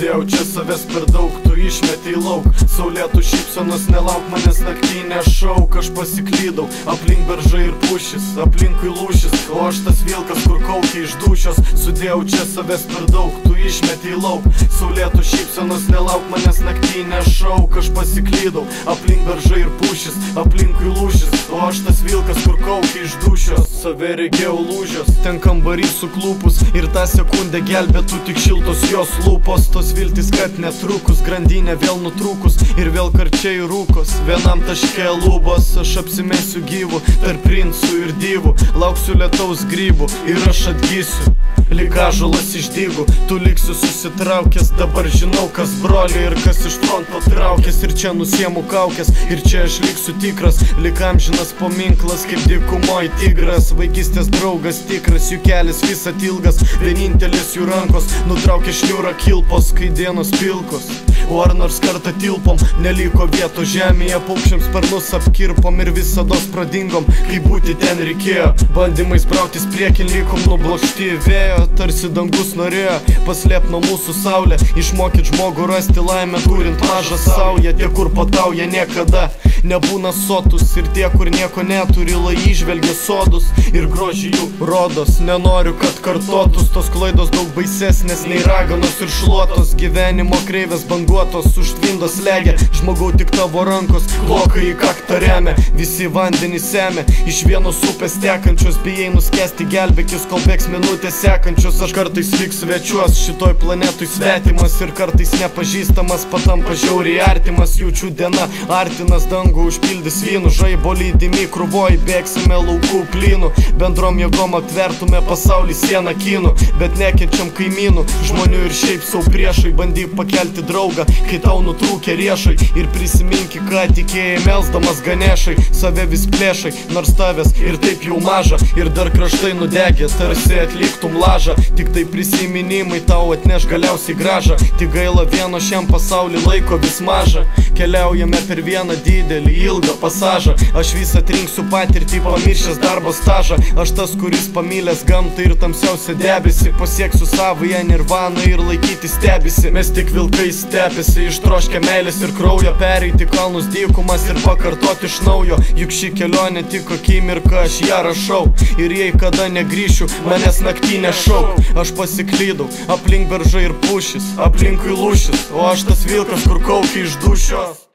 Sudėjau čia savęs per daug, tu išmetei lauk. Saulėtų šypsenos nelauk, manęs naktį nešauk. Aš pasiklydau, aplink beržai ir pušis, aplinkui lūšis, o aš tas vilkas, kur kaukia iš dūšios. Sudėjau čia savęs per daug, tu išmetei lauk. Saulėtų šypsenos nelauk, manęs naktį nešauk. Aš pasiklydau, aplink beržai ir pušis, aplinkui lūšis, o aš tas vilkas, kur kaukia iš dūšios. Save regėjau lūžios, ten kambarys suklūpus, ir tą sekundę gelbėtų tik šiltos jos lūpos. Tos viltis, kad netrukus grandinė vėl nutrūkus ir vėl karčiai rūkos. Vienam taške lūbos, aš apsimesiu gyvu tarp princų ir divų. Lauksiu lietaus grybų ir aš atgysiu lyg ąžuolas iš dygų. Tu liksi susitraukęs, dabar žinau kas broli ir kas iš fronto traukės. Ir čia nusiemu kaukės, ir čia aš liksiu tikras, lyg amžinas paminklas, kaip dykumoj tigras. Vaikystės draugas tikras, jų kelias visat ilgas, vienintelis jų rankos nutraukė šniūrą kilpos, kai dienos pilkos. O ar nors kartą tilpom, neliko vietos žemėje, paukščiams sparnus apkirpom ir visados pradingom, kai būti ten reikėjo. Bandymais brautis priekin likom nublokšti vėjo, tarsi dangus norėjo paslėpt nuo mūsų saulę. Išmokyt žmogų rasti laimę, turint mažą saują. Tie, kur patauja, niekada nebūna sotus, ir tie, kur nieko neturi, lai įžvelgia sodus ir grožį jų rodos. Nenoriu, kad kartotus tos klaidos daug baisesnės nei raganos ir šluotos. Gyvenimo kreivės banguotos, užtvindos legia, žmogau tik tavo rankos klokai į kaktą remia. Visi vandenį semia iš vienos upės tekančios, bijai nuskesti, gelbėkis, kol bėgs minutės sekančios. Aš kartais lyg svečiuos, šitoj planetui svetimas, ir kartais nepažįstamas patampa žiauriai artimas. Jaučiu diena artinas, dangų užpildys vynų, žaibo lydimi krūvoj, bėgsime laukų plynų, bendrom jėgom aptvertume pasaulį sieną kinų. Bet nekenčiam kaimynų, žmonių ir šiaip sau priešai. Bandyk pakelti draugą, kai tau nutrūkė riešai, ir prisiminki, ką tikėjai melsdamas Ganešai. Save vis plėšai, nors tavęs ir taip jau maža, ir dar kraštai nudegė, tarsi atliktum lažą. Tik tai prisiminimai tau atneš galiausiai gražą, tik gaila vieno šiam pasaulį laiko vis maža. Keliaujame per vieną didelį ilgą pasažą, aš vis atrinksiu patirtį, pamiršęs darbo stažą. Aš tas, kuris pamylęs gamtą ir tamsiausią debesį, pasieksiu savąją nirvaną ir laikyti stebisi. Mes tik vilkai stebėsi, ištroškę meilės ir kraujo, pereiti kalnus dykumas ir pakartoti iš naujo. Juk ši kelionė tik akimirka, aš ją rašau, ir jei kada negrįšiu, manęs naktį nešauk. Aš pasiklydau, aplink beržai ir pušis, aplinkui lūšis, o aš tas vilkas, kur kaukia iš dūšios.